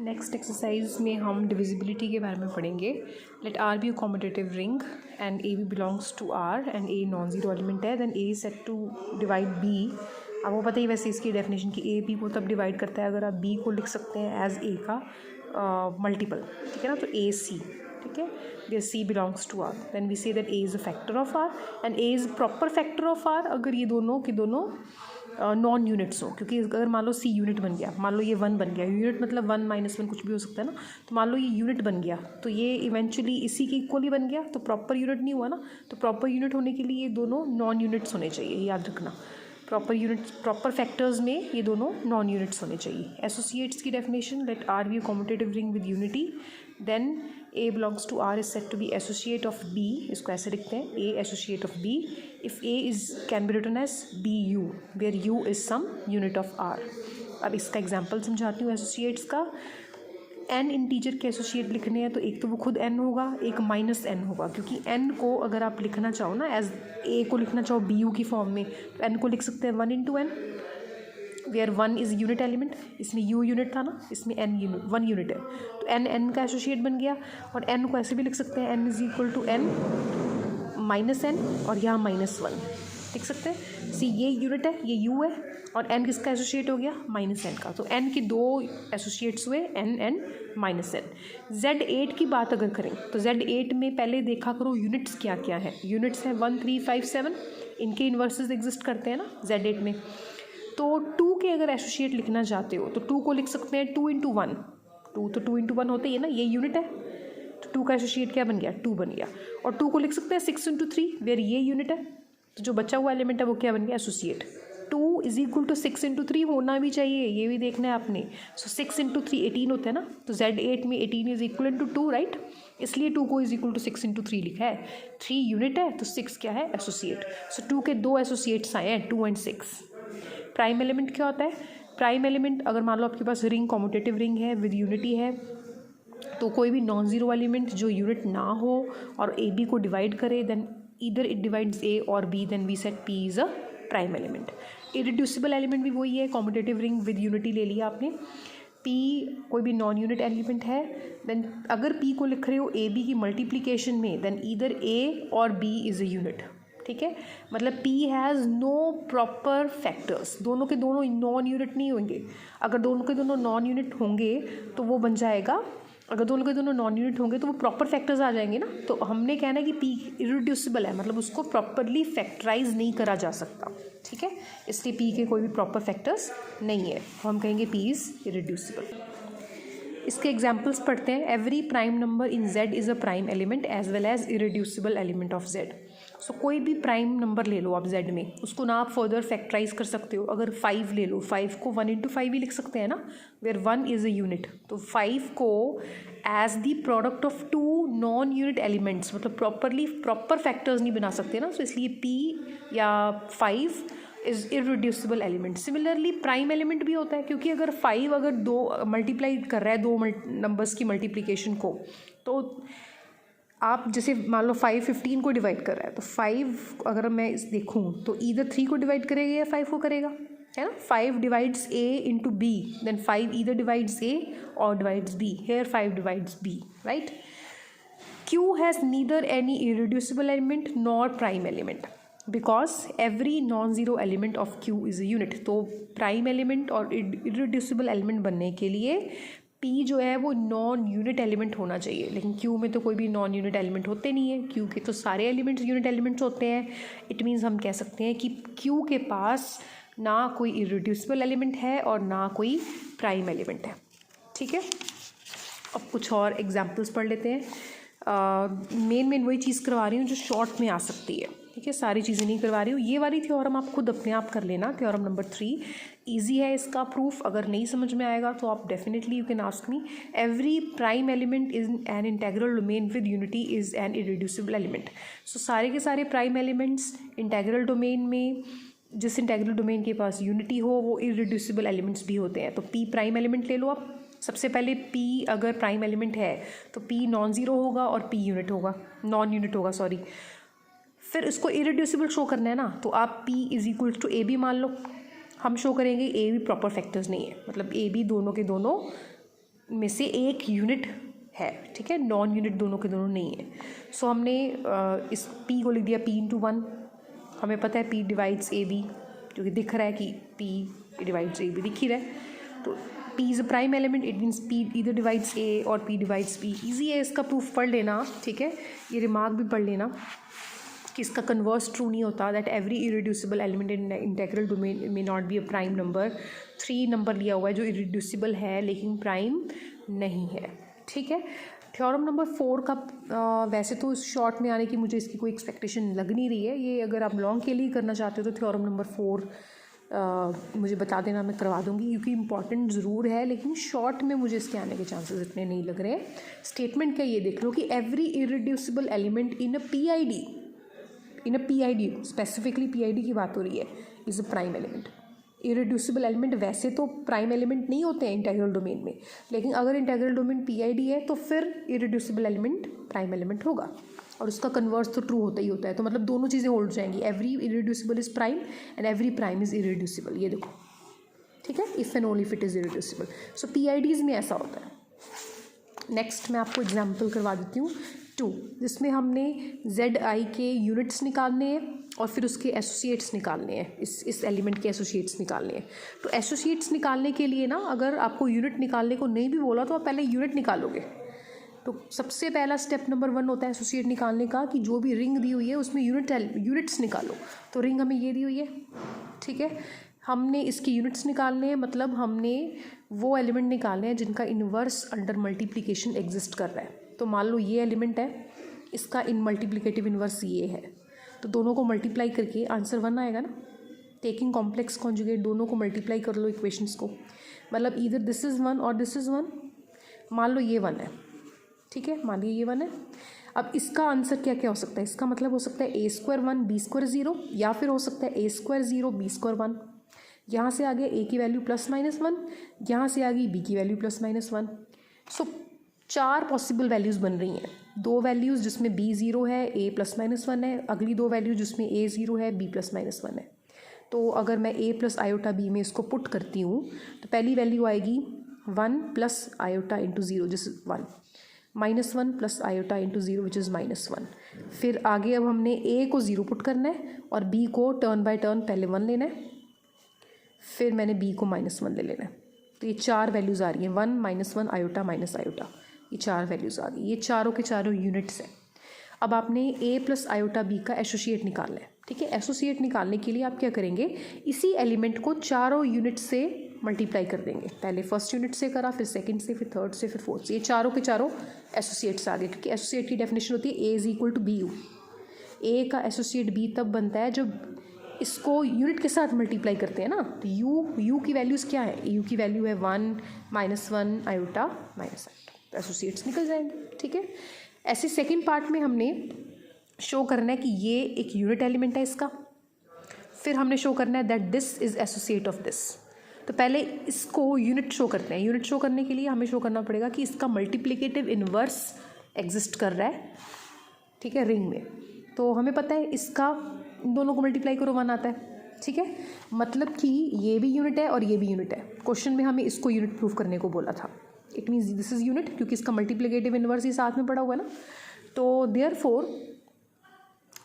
Next exercise में हम divisibility के बारे में पढ़ेंगे. Let R be a commutative ring and a b belongs to R and a non zero element है. Then a is set to divide b. आपको पता ही वैसे इसकी डेफिनेशन की ए बी को तब डिवाइड करता है अगर आप बी को लिख सकते हैं एज ए का मल्टीपल. ठीक है ना. तो ए सी. ठीक है. There C belongs to R. Then we say that A is a factor of R and A is proper factor of R अगर ये दोनों के दोनों नॉन यूनिट्स हो. क्योंकि अगर मान लो सी यूनिट बन गया, मान लो ये 1 बन गया, यूनिट मतलब 1 - 1 कुछ भी हो सकता है ना. तो मान लो ये यूनिट बन गया तो ये इवेंचुअली इसी के इक्वली बन गया तो प्रॉपर यूनिट नहीं हुआ ना. तो प्रॉपर यूनिट होने के लिए ये दोनों नॉन यूनिट्स होने चाहिए, याद रखना. प्रॉपर यूनिट्स प्रॉपर फैक्टर्स में ये दोनों नॉन यूनिट्स होने चाहिए. एसोसिएट्स की definition. Let R be a commutative ring with unity. Then A belongs to R is said to be associate of B. इसको ऐसे लिखते हैं A associate of B. If A is can be written as BU where U is some unit of R. अब इसका example समझाती हूँ associates का. n integer के एसोसिएट लिखने हैं तो एक तो वो खुद n होगा, एक -n होगा. क्योंकि n को अगर आप लिखना चाहो ना एज A को लिखना चाहो BU की फॉर्म में तो n को लिख सकते हैं 1 × n where 1 is unit element. इसमें u यूनिट था ना, इसमें n यूनिट 1 यूनिट है तो n का एसोसिएट बन गया. और n को ऐसे भी लिख सकते हैं n = n -n और यहाँ -1 लिख सकते हैं. सी ये यूनिट है, ये u है और n किसका एसोसिएट हो गया -n का. तो n के दो एसोसिएट्स हुए n n -n. Z8 की बात अगर करें तो Z8 में पहले देखा करो यूनिट्स क्या क्या है. यूनिट्स हैं 1 3 5 7. इनके इन्वर्सेस एग्जिस्ट करते हैं ना Z8 में. तो 2 के अगर एसोसिएट लिखना चाहते हो तो 2 को लिख सकते हैं 2 × 1. 2 तो 2 × 1 होते ही है ना, ये यूनिट है तो 2 का एसोसिएट क्या बन गया 2 बन गया. और 2 को लिख सकते हैं 6 × 3 वेयर ये यूनिट है तो जो बचा हुआ एलिमेंट है वो क्या बन गया एसोसिएट. 2 = 6 × 3 होना भी चाहिए, ये भी देखना है आपने. सो 6 × 3 18 होता है ना. तो Z8 में 18 = 2 राइट. इसलिए 2 को = 6 × 3 लिखा है. 3 यूनिट है तो 6 क्या है एसोसिएट. सो 2 के दो एसोसिएट्स आए हैं 2 और 6. प्राइम एलिमेंट क्या होता है. प्राइम एलिमेंट अगर मान लो आपके पास रिंग कॉम्यूटेटिव रिंग है विद यूनिटी है तो कोई भी नॉन ज़ीरो एलिमेंट जो यूनिट ना हो और ए बी को डिवाइड करे then either it divides A और B then we set P is a prime element. Irreducible element भी वही है. कॉम्यूटेटिव रिंग विद यूनिटी ले लिया आपने. पी कोई भी नॉन यूनिट एलिमेंट है देन अगर पी को लिख रहे हो ए बी की मल्टीप्लिकेशन में देन ईदर ए और बी इज़ अ यूनिट. ठीक है. मतलब P has no proper factors. दोनों के दोनों नॉन यूनिट नहीं होंगे. अगर दोनों के दोनों नॉन यूनिट होंगे तो वो बन जाएगा. अगर दोनों के दोनों नॉन यूनिट होंगे तो वो प्रॉपर फैक्टर्स आ जाएंगे ना. तो हमने कहना है कि P इरिड्यूसिबल है, मतलब उसको प्रॉपरली फैक्टराइज नहीं करा जा सकता. ठीक है. इसलिए P के कोई भी प्रॉपर फैक्टर्स नहीं है. हम कहेंगे P इज़ इरिड्यूसिबल. इसके एग्जाम्पल्स पढ़ते हैं. Every prime number in Z is a prime element as well as irreducible element of Z. So कोई भी प्राइम नंबर ले लो आप Z में, उसको ना आप फर्दर फैक्टराइज कर सकते हो. अगर 5 ले लो, 5 को 1 × 5 ही लिख सकते हैं ना वेयर 1 इज़ अ यूनिट. तो 5 को as the product of 2 non unit elements मतलब प्रॉपर फैक्टर्स नहीं बना सकते ना. सो इसलिए P या 5 is irreducible element. Similarly prime element भी होता है क्योंकि अगर 5 अगर 2 मल्टीप्लाई कर रहा है 2 नंबर्स की मल्टीप्लिकेशन को तो आप जैसे मान लो 5 15 को डिवाइड कर रहा है तो 5 अगर मैं इस देखूँ तो ईदर 3 को डिवाइड करेगा या 5 को करेगा, है ना. 5 divides A × B then 5 either divides A और divides B. Here 5 divides B right. Q has neither any irreducible element nor prime element because every non zero element of Q is a unit. तो prime element और irreducible element बनने के लिए P जो है वो non unit element होना चाहिए. लेकिन Q में तो कोई भी नॉन यूनिट एलिमेंट होते नहीं है. Q के तो सारे एलिमेंट्स यूनिट एलिमेंट्स होते हैं. इट मीन्स हम कह सकते हैं कि Q के पास ना कोई इरिड्यूसिबल एलिमेंट है और ना कोई प्राइम एलिमेंट है. ठीक है. अब कुछ और एग्जाम्पल्स पढ़ लेते हैं. मेन वही चीज़ करवा रही हूँ जो शॉर्ट में आ सकती है. ठीक है. सारी चीज़ें नहीं करवा रही हूँ. ये वाली थ्योरम आप खुद अपने आप कर लेना. थ्योरम नंबर 3 ईजी है इसका प्रूफ. अगर नहीं समझ में आएगा तो आप definitely you can ask me. Every prime element is an integral domain with unity is an irreducible element. So सारे के सारे प्राइम एलिमेंट्स इंटेग्रल डोमेन में जिस इंटेग्रल डोमेन के पास यूनिटी हो वो इरिड्यूसिबल एलिमेंट्स भी होते हैं. तो P प्राइम एलिमेंट ले लो आप. सबसे पहले P अगर प्राइम एलिमेंट है तो P नॉन ज़ीरो होगा और P यूनिट होगा, नॉन यूनिट होगा सॉरी. फिर इसको इरिड्यूसिबल शो करना है ना तो आप P = AB मान लो. हम शो करेंगे A भी प्रॉपर फैक्टर्स नहीं है, मतलब A B दोनों के दोनों में से एक यूनिट है, ठीक है, नॉन यूनिट दोनों के दोनों नहीं है। सो हमने इस P को लिख दिया P×1। हमें पता है P डिवाइड्स AB, जो कि दिख रहा है कि P डिवाइड्स AB दिख ही रहा है। तो P is a prime element, it means P either divides A और P डिवाइड्स B। ईजी है, इसका प्रूफ पढ़ लेना, ठीक है, ये रिमार्क भी पढ़ लेना कि इसका कन्वर्स ट्रू नहीं होता, that every irreducible element in integral domain में not be a prime number. 3 number लिया हुआ है जो इरिड्यूसिबल है लेकिन प्राइम नहीं है, ठीक है। थ्योरम नंबर 4 का वैसे तो शॉर्ट में आने की मुझे इसकी कोई एक्सपेक्टेशन लग नहीं रही है, ये अगर आप लॉन्ग के लिए करना चाहते हो तो थ्योरम नंबर 4 मुझे बता देना, मैं करवा दूंगी, क्योंकि इंपॉर्टेंट ज़रूर है, लेकिन शॉर्ट में मुझे इसके आने के चांसेस इतने नहीं लग रहे। स्टेटमेंट क्या ये देख लो कि एवरी इरिड्यूसिबल एलिमेंट इन अ PID, स्पेसिफिकली PID की बात हो रही है, is a prime element. Irreducible element वैसे तो प्राइम एलिमेंट नहीं होते हैं इंटेग्रल डोमेन में, लेकिन अगर इंटेग्रल डोमेन PID है तो फिर इरिड्यूसिबल एलिमेंट प्राइम एलिमेंट होगा, और उसका कन्वर्स तो ट्रू होता ही होता है। तो मतलब दोनों चीज़ें होल्ड जाएंगी, every irreducible is prime and every prime is irreducible, ये देखो, ठीक है, if and only if it is irreducible. So PIDs में ऐसा होता है। नेक्स्ट मैं आपको एग्जाम्पल करवा देती हूँ 2, जिसमें हमने ZI के यूनिट्स निकालने हैं और फिर उसके एसोसिएट्स निकालने हैं, इस एलिमेंट के एसोसिएट्स निकालने हैं। तो एसोसिएट्स निकालने के लिए ना, अगर आपको यूनिट निकालने को नहीं भी बोला तो आप पहले यूनिट निकालोगे। तो सबसे पहला स्टेप नंबर 1 होता है एसोसिएट निकालने का, कि जो भी रिंग दी हुई है उसमें यूनिट्स निकालो। तो रिंग हमें ये दी हुई है, ठीक है, हमने इसके यूनिट्स निकालने हैं, मतलब हमने वो एलिमेंट निकालने हैं जिनका इन्वर्स अंडर मल्टीप्लिकेशन एग्जिस्ट कर रहा है। तो मान लो ये एलिमेंट है, इसका इन मल्टीप्लिकेटिव इन्वर्स ये है, तो दोनों को मल्टीप्लाई करके आंसर 1 आएगा ना। टेकिंग कॉम्प्लेक्स कॉन्जुगेट, दोनों को मल्टीप्लाई कर लो इक्वेशंस को, मतलब ईदर दिस इज़ 1 और दिस इज़ 1। मान लो ये 1 है, ठीक है, मान लीजिए ये 1 है। अब इसका आंसर क्या क्या हो सकता है, इसका मतलब हो सकता है A² 1 B² 0, या फिर हो सकता है A² 0 B² 1। यहाँ से आ गया A की वैल्यू ±1, यहाँ से आ गई B की वैल्यू ±1। सो 4 पॉसिबल वैल्यूज़ बन रही हैं, 2 वैल्यूज़ जिसमें B 0 है, A ±1 है, अगली 2 वैल्यूज़ जिसमें A 0 है, B ±1 है। तो अगर मैं A + i B में इसको पुट करती हूँ तो पहली वैल्यू आएगी 1 + i इंटू 0 जिस 1, -1 + i इंटू 0 विच इज़ -1। फिर आगे अब हमने A को 0 पुट करना है और B को टर्न बाय टर्न पहले 1 लेना है, फिर मैंने B को -1 ले लेना है। तो ये 4 वैल्यूज़ आ रही हैं, 1 -1 i ये 4 वैल्यूज़ आ गई। ये चारों के चारों यूनिट्स हैं। अब आपने A + i B का एसोसिएट निकालना है, ठीक है। एसोसिएट निकालने के लिए आप क्या करेंगे, इसी एलिमेंट को चारों यूनिट से मल्टीप्लाई कर देंगे। पहले फर्स्ट यूनिट से करा, फिर सेकंड से, फिर थर्ड से, फिर फोर्थ से। ये चारों के चारों एसोसिएट्स आ गए, क्योंकि एसोसिएट की डेफिनेशन होती है A = BU। A का एसोसिएट B तब बनता है जब इसको यूनिट के साथ मल्टीप्लाई करते हैं ना। तो U की वैल्यूज़ क्या है, U की वैल्यू है 1 -1 i तो एसोसिएट्स निकल जाएंगे, ठीक है। ऐसे सेकेंड पार्ट में हमने शो करना है कि ये एक यूनिट एलिमेंट है इसका, फिर हमने शो करना है that this is associate of this. तो पहले इसको यूनिट शो करते हैं। यूनिट शो करने के लिए हमें शो करना पड़ेगा कि इसका मल्टीप्लिकेटिव इन्वर्स एग्जिस्ट कर रहा है, ठीक है, रिंग में। तो हमें पता है इसका इन दोनों को मल्टीप्लाई करो 1 आता है, ठीक है, मतलब कि ये भी यूनिट है और ये भी यूनिट है। क्वेश्चन में हमें इसको यूनिट प्रूफ करने को बोला था, it means this is unit, क्योंकि इसका मल्टीप्लिकेटिव इन्वर्स ही साथ में पड़ा हुआ है ना। तो देयरफॉर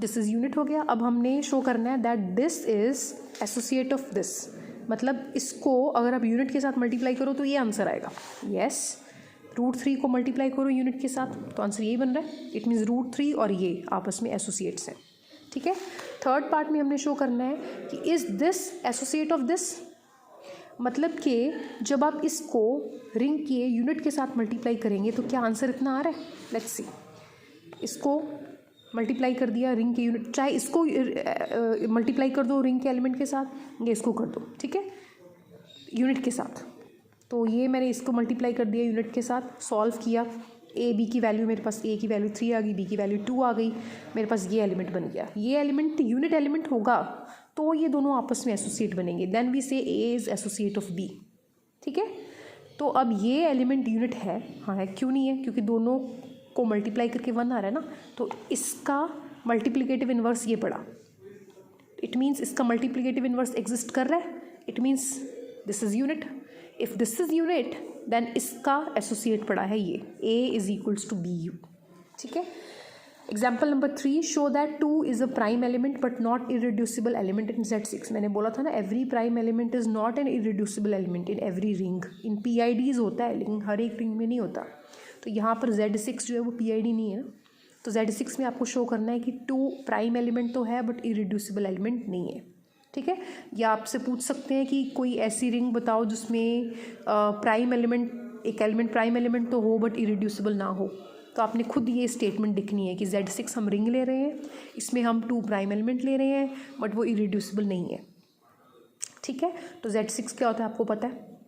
दिस इज़ यूनिट हो गया। अब हमने शो करना है that this is associate of this, मतलब इसको अगर आप यूनिट के साथ मल्टीप्लाई करो तो ये आंसर आएगा। यस, √3 को मल्टीप्लाई करो यूनिट के साथ तो आंसर यही बन रहा है। इट मीन्स √3 और ये आपस में एसोसिएट्स हैं, ठीक है। थर्ड पार्ट में हमने शो करना है कि is this associate of this, मतलब कि जब आप इसको रिंग के यूनिट के साथ मल्टीप्लाई करेंगे तो क्या आंसर इतना आ रहा है। लेट्स सी, इसको मल्टीप्लाई कर दिया रिंग के यूनिट, चाहे इसको मल्टीप्लाई कर दो रिंग के एलिमेंट के साथ, ये इसको कर दो, ठीक है, यूनिट के साथ। तो ये मैंने इसको मल्टीप्लाई कर दिया यूनिट के साथ, सॉल्व किया, A B की वैल्यू मेरे पास A की वैल्यू 3 आ गई, B की वैल्यू 2 आ गई, मेरे पास ये एलिमेंट बन गया। ये एलिमेंट यूनिट एलिमेंट होगा तो ये दोनों आपस में एसोसिएट बनेंगे, देन वी से A is associate of B, ठीक है। तो अब ये एलिमेंट यूनिट है, हाँ है, क्यों नहीं है, क्योंकि दोनों को मल्टीप्लाई करके 1 आ रहा है ना। तो इसका मल्टीप्लिकेटिव इन्वर्स ये पड़ा, इट मीन्स इसका मल्टीप्लिकेटिव इन्वर्स एग्जिस्ट कर रहा है, it means this is unit. If this is unit then इसका एसोसिएट पड़ा है ये A is equals to BU, ठीक है। Example number 3, show that 2 is a prime element but not irreducible element in Z6। मैंने बोला था ना every prime element is not an irreducible element in every ring. In PIDs होता है लेकिन हर एक रिंग में नहीं होता। तो यहाँ पर Z6 जो है वो PID नहीं है ना, तो Z6 में आपको शो करना है कि 2 प्राइम एलिमेंट तो है बट इरिड्यूसिबल एलिमेंट नहीं है, ठीक है। या आपसे पूछ सकते हैं कि कोई ऐसी रिंग बताओ जिसमें प्राइम एलिमेंट, एक एलिमेंट प्राइम एलिमेंट तो हो बट इरिड्यूसिबल ना हो। तो आपने खुद ये स्टेटमेंट लिखनी है कि Z6 हम रिंग ले रहे हैं, इसमें हम 2 प्राइम एलिमेंट ले रहे हैं बट वो इरिड्यूसिबल नहीं है, ठीक है। तो Z6 क्या होता है आपको पता है।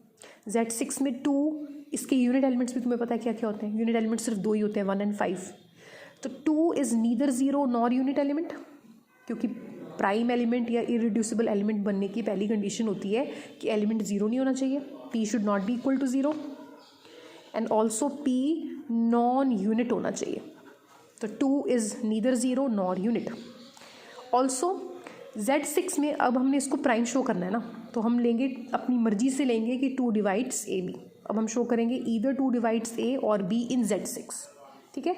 Z6 में 2, इसके यूनिट एलिमेंट्स भी तुम्हें पता है क्या क्या होते हैं। यूनिट एलिमेंट्स सिर्फ 2 ही होते हैं, 1 और 5। तो 2 is neither zero nor unit element, क्योंकि प्राइम एलिमेंट या इरिड्यूसिबल एलिमेंट बनने की पहली कंडीशन होती है कि एलिमेंट ज़ीरो नहीं होना चाहिए, P should not be equal to zero, and also P non unit होना चाहिए। तो 2 is neither zero nor unit. Also Z6 में अब हमने इसको प्राइम शो करना है ना, तो हम लेंगे अपनी मर्जी से लेंगे कि 2 डिवाइड्स AB। अब हम शो करेंगे ईदर 2 डिवाइड्स A और B इन Z6, ठीक है।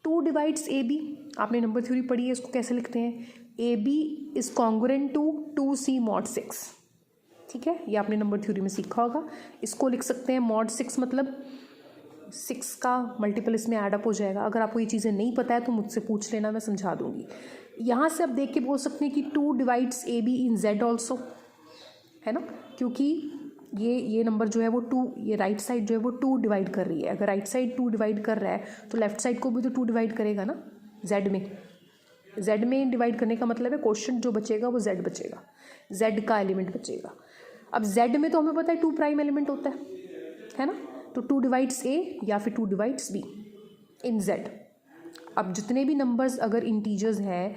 2 डिवाइड्स AB, आपने नंबर थ्योरी पढ़ी है, इसको कैसे लिखते हैं, AB is congruent to 2C mod 6, ठीक है। ये आपने नंबर थ्योरी में सीखा होगा। इसको लिख सकते हैं mod 6 मतलब 6 का मल्टीपल इसमें एडअप हो जाएगा। अगर आपको ये चीज़ें नहीं पता है तो मुझसे पूछ लेना, मैं समझा दूंगी। यहाँ से आप देख के बोल सकते हैं कि 2 डिवाइड्स AB इन Z ऑल्सो, है ना, क्योंकि ये नंबर जो है वो 2, ये राइट साइड जो है वो 2 डिवाइड कर रही है। अगर राइट साइड 2 डिवाइड कर रहा है तो लेफ्ट साइड को भी तो 2 डिवाइड करेगा ना। Z में डिवाइड करने का मतलब है क्वेश्चन जो बचेगा वो Z बचेगा, Z का एलिमेंट बचेगा। अब Z में तो हमें पता है 2 प्राइम एलिमेंट होता है ना, तो 2 डिवाइड्स A या फिर 2 डिवाइड्स B इन Z। अब जितने भी नंबर्स अगर इंटीजर्स हैं,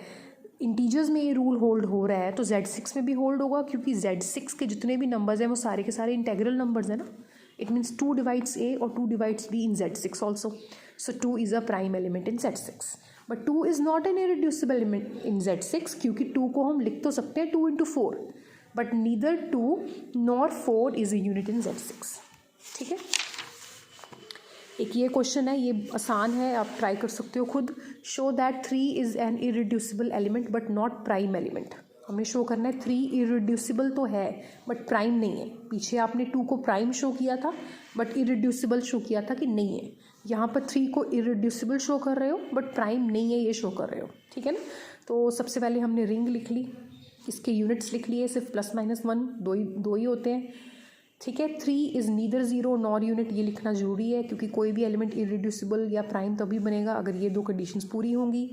इंटीजर्स में ये रूल होल्ड हो रहा है तो Z6 में भी होल्ड होगा, क्योंकि Z6 के जितने भी नंबर्स हैं वो सारे के सारे इंटेग्रल नंबर्स हैं ना। इट मीन्स 2 डिवाइड्स A और 2 divides B in Z6 also. So 2 is a prime element in Z6, but 2 is not an irreducible element in Z6, क्योंकि 2 को हम लिख तो सकते हैं 2 into 4, but neither 2 nor 4 is a unit in Z6, ठीक है। एक ये क्वेश्चन है, ये आसान है, आप ट्राई कर सकते हो खुद। Show that 3 is an irreducible element but not prime element. हमें शो करना है 3 इरिड्यूसिबल तो है बट प्राइम नहीं है। पीछे आपने 2 को प्राइम शो किया था बट इरिड्यूसिबल शो किया था कि नहीं है। यहाँ पर 3 को इरिड्यूसिबल शो कर रहे हो बट प्राइम नहीं है ये शो कर रहे हो, ठीक है ना। तो सबसे पहले हमने रिंग लिख ली, इसके यूनिट्स लिख लिए, सिर्फ +-1 दो ही होते हैं, ठीक है। 3 is neither zero nor unit, ये लिखना ज़रूरी है क्योंकि कोई भी एलिमेंट इरिड्यूसिबल या प्राइम तभी बनेगा अगर ये 2 कंडीशंस पूरी होंगी।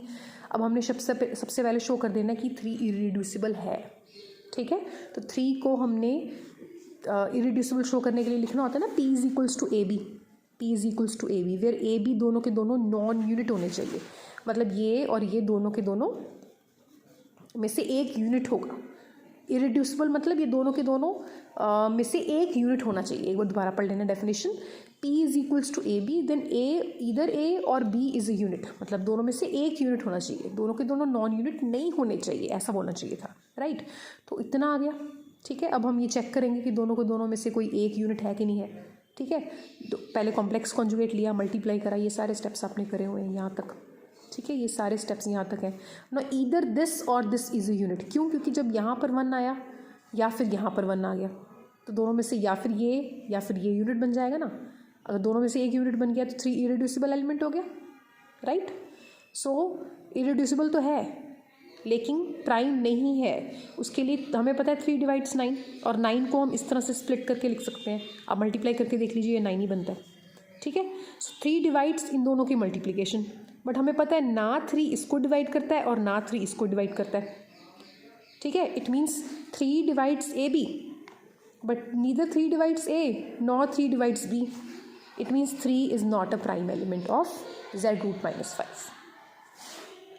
अब हमने सबसे पहले शो कर देना कि 3 इरिड्यूसिबल है, ठीक है। तो 3 को हमने इरिड्यूसिबल शो करने के लिए लिखना होता है ना, P is equals to AB, where AB दोनों के दोनों नॉन यूनिट होने चाहिए, मतलब ये और ये दोनों के दोनों में से एक यूनिट होगा। इरिड्यूसिबल मतलब ये दोनों के दोनों में से एक यूनिट होना चाहिए। एक बार दोबारा पढ़ लेना definition, P is equals to AB, then either A और B इज़ अ यूनिट, मतलब दोनों में से एक यूनिट होना चाहिए, दोनों के दोनों नॉन यूनिट नहीं होने चाहिए, ऐसा होना चाहिए था, राइट। तो इतना आ गया, ठीक है। अब हम ये चेक करेंगे कि दोनों के दोनों में से कोई एक यूनिट है कि नहीं है, ठीक है। तो पहले कॉम्प्लेक्स कॉन्जुगेट लिया, मल्टीप्लाई करा, ये सारे स्टेप्स आपने करे हुए हैं यहाँ तक, ठीक है। ये सारे स्टेप्स यहाँ तक हैं ना। ईदर दिस और दिस इज़ अ यूनिट, क्यों, क्योंकि जब यहाँ पर 1 आया या फिर यहाँ पर 1 आ गया तो दोनों में से या फिर ये यूनिट बन जाएगा ना। अगर दोनों में से एक यूनिट बन गया तो 3 इरिड्यूसिबल एलिमेंट हो गया, राइट। सो इरिड्यूसिबल तो है लेकिन प्राइम नहीं है। उसके लिए हमें पता है 3 डिवाइड्स 9, और 9 को हम इस तरह से स्प्लिट करके लिख सकते हैं। आप मल्टीप्लाई करके देख लीजिए, ये 9 ही बनता है, ठीक है। सो 3 डिवाइड्स इन दोनों की मल्टीप्लिकेशन, बट हमें पता है ना 3 इसको डिवाइड करता है और ना 3 इसको डिवाइड करता है, ठीक है। It means 3 divides AB but neither 3 divides A nor 3 divides B. It means 3 is not a prime element of Z root -5.